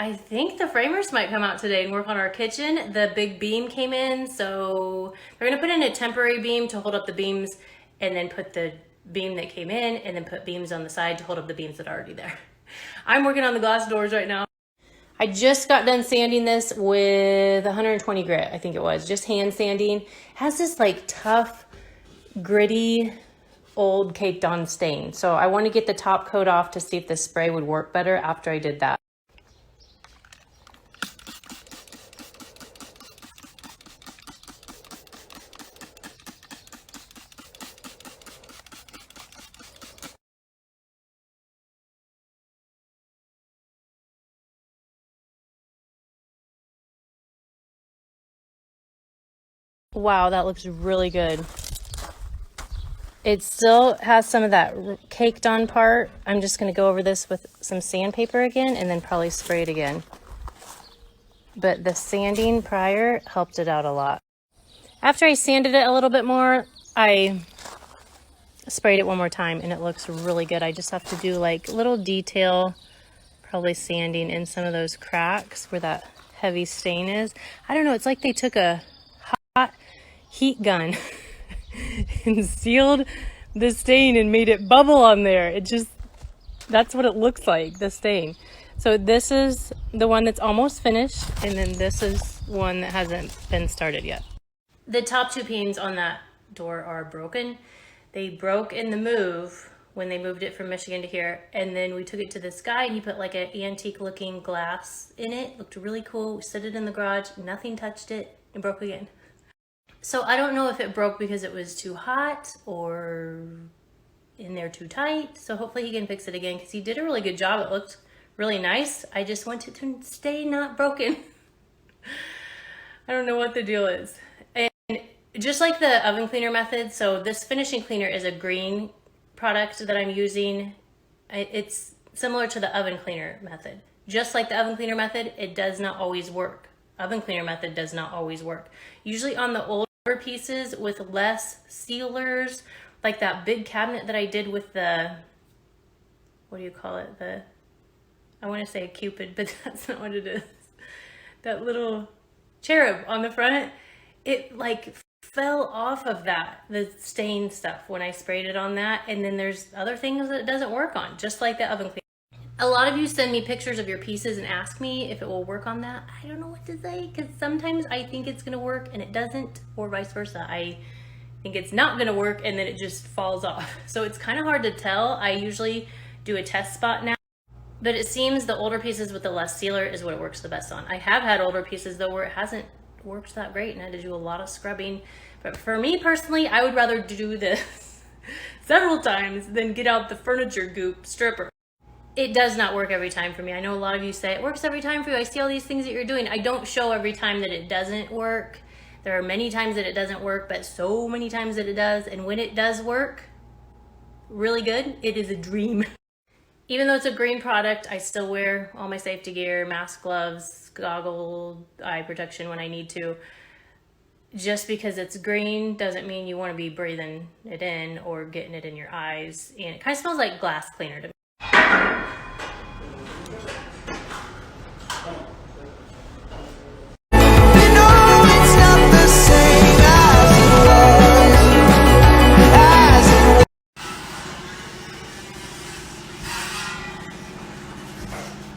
I think the framers might come out today and work on our kitchen. The big beam came in, so they're gonna put in a temporary beam to hold up the beams and then put the beam that came in and then put beams on the side to hold up the beams that are already there. I'm working on the glass doors right now. I just got done sanding this with 120 grit, I think it was, just hand sanding. It has this like tough, gritty, old caked on stain. So I want to get the top coat off to see if the spray would work better after I did that. Wow, that looks really good. It still has some of that caked on part. I'm just going to go over this with some sandpaper again and then probably spray it again. But the sanding prior helped it out a lot. After I sanded it a little bit more, I sprayed it one more time and it looks really good. I just have to do like little detail, probably sanding in some of those cracks where that heavy stain is. I don't know, it's like they took a hot heat gun and sealed the stain and made it bubble on there. It just, that's what it looks like, the stain. So this is the one that's almost finished, and then this is one that hasn't been started yet. The top two panes on that door are broken. They broke in the move when they moved it from Michigan to here, and then we took it to this guy and he put like an antique looking glass in it. Looked really cool. We set it in the garage, nothing touched it, and broke again. So I don't know if it broke because it was too hot or in there too tight. So hopefully he can fix it again because he did a really good job. It looked really nice. I just want it to stay not broken. I don't know what the deal is. And just like the oven cleaner method, so this finishing cleaner is a green product that I'm using. It's similar to the oven cleaner method. Just like the oven cleaner method, it does not always work. Oven cleaner method does not always work. Usually on the older pieces with less sealers, like that big cabinet that I did with the, what do you call it? I want to say a Cupid, but that's not what it is. That little cherub on the front, it like fell off of that, the stain stuff when I sprayed it on that. And then there's other things that it doesn't work on, just like the oven cleaner. A lot of you send me pictures of your pieces and ask me if it will work on that. I don't know what to say because sometimes I think it's gonna work and it doesn't, or vice versa. I think it's not gonna work and then it just falls off. So it's kind of hard to tell. I usually do a test spot now, but it seems the older pieces with the less sealer is what it works the best on. I have had older pieces though where it hasn't worked that great and I had to do a lot of scrubbing. But for me personally, I would rather do this several times than get out the furniture goop stripper. It does not work every time for me. I know a lot of you say it works every time for you. I see all these things that you're doing. I don't show every time that it doesn't work. There are many times that it doesn't work, but so many times that it does. And when it does work really good, it is a dream. Even though it's a green product, I still wear all my safety gear, mask, gloves, goggle, eye protection when I need to. Just because it's green doesn't mean you want to be breathing it in or getting it in your eyes. And it kind of smells like glass cleaner to me.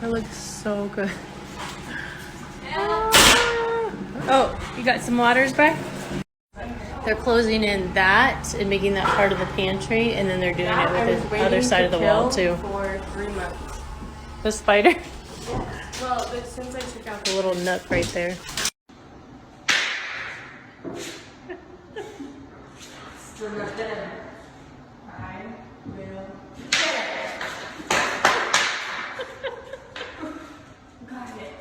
It looks so good. Oh, you got some waters back? They're closing in that and making that part of the pantry, and then they're doing it with the other side of the wall too. For 3 months. The spider? Yeah. Well, but since I took out The little nook right there. the then I will got it.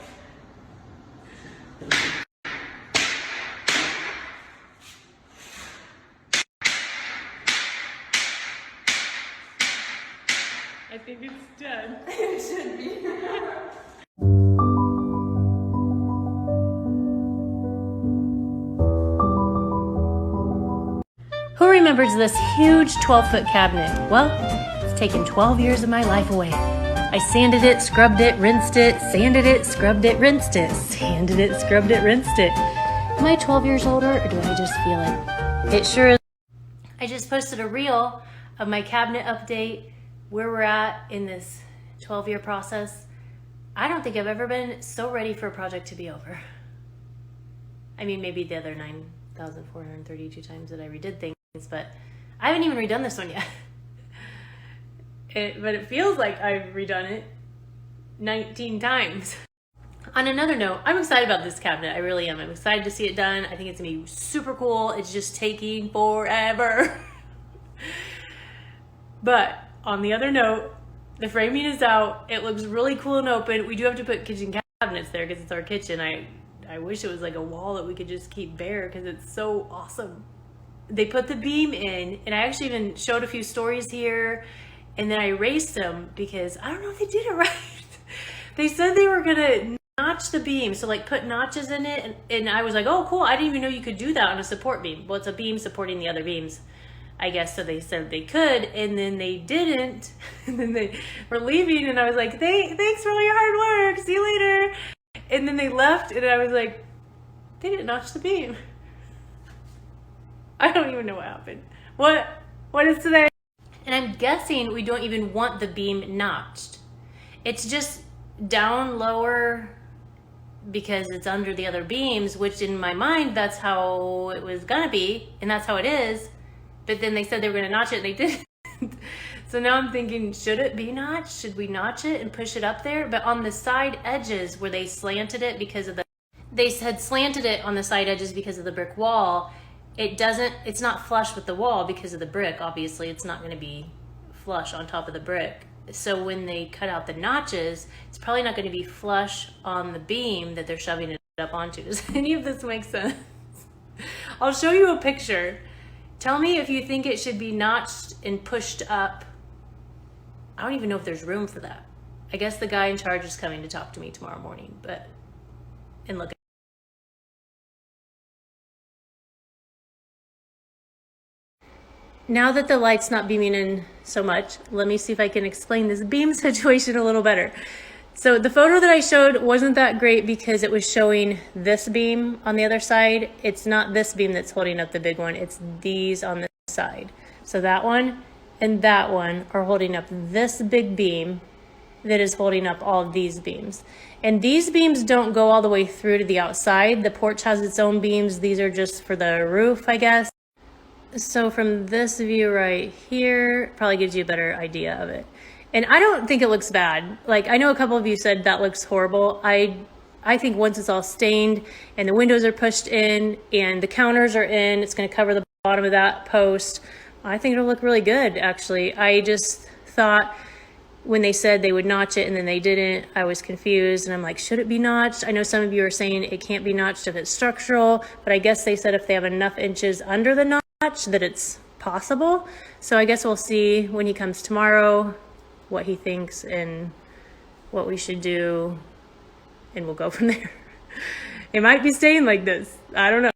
I think it's done. It should be. Who remembers this huge 12-foot cabinet? Well, it's taken 12 years of my life away. I sanded it, scrubbed it, rinsed it, sanded it, scrubbed it, rinsed it, sanded it, scrubbed it, rinsed it. Am I 12 years older, or do I just feel it? It sure is. I just posted a reel of my cabinet update, where we're at in this 12-year process. I don't think I've ever been so ready for a project to be over. I mean, maybe the other 9,432 times that I redid things, but I haven't even redone this one yet. But it feels like I've redone it 19 times. On another note, I'm excited about this cabinet. I really am. I'm excited to see it done. I think it's gonna be super cool. It's just taking forever. But on the other note, the framing is out. It looks really cool and open. We do have to put kitchen cabinets there because it's our kitchen. I wish it was like a wall that we could just keep bare because it's so awesome. They put the beam in, and I actually even showed a few stories here, and then I erased them because I don't know if they did it right. They said they were gonna notch the beam, so like put notches in it, and I was like, oh cool, I didn't even know you could do that on a support beam. Well, it's a beam supporting the other beams, I guess, so they said they could, and then they didn't, and then they were leaving, and I was like, thanks for all your hard work, see you later. And then they left, and I was like, they didn't notch the beam. I don't even know what happened. What is today? And I'm guessing we don't even want the beam notched. It's just down lower because it's under the other beams, which in my mind, that's how it was gonna be, and that's how it is. But then they said they were gonna notch it, and they didn't. So now I'm thinking, should it be notched? Should we notch it and push it up there? But on the side edges where they slanted it because of they had slanted it on the side edges because of the brick wall, it's not flush with the wall because of the brick. Obviously, it's not gonna be flush on top of the brick. So when they cut out the notches, it's probably not gonna be flush on the beam that they're shoving it up onto. Does any of this make sense? I'll show you a picture. Tell me if you think it should be notched and pushed up. I don't even know if there's room for that. I guess the guy in charge is coming to talk to me tomorrow morning, and look. Now that the light's not beaming in so much, let me see if I can explain this beam situation a little better. So the photo that I showed wasn't that great because it was showing this beam on the other side. It's not this beam that's holding up the big one, it's these on this side. So that one and that one are holding up this big beam that is holding up all of these beams. And these beams don't go all the way through to the outside. The porch has its own beams. These are just for the roof, I guess. So from this view right here, probably gives you a better idea of it. And I don't think it looks bad. Like, I know a couple of you said that looks horrible. I think once it's all stained and the windows are pushed in and the counters are in, it's gonna cover the bottom of that post. I think it'll look really good, actually. I just thought when they said they would notch it and then they didn't, I was confused and I'm like, should it be notched? I know some of you are saying it can't be notched if it's structural, but I guess they said if they have enough inches under the notch that it's possible. So I guess we'll see when he comes tomorrow what he thinks and what we should do, and we'll go from there. It might be staying like this. I don't know.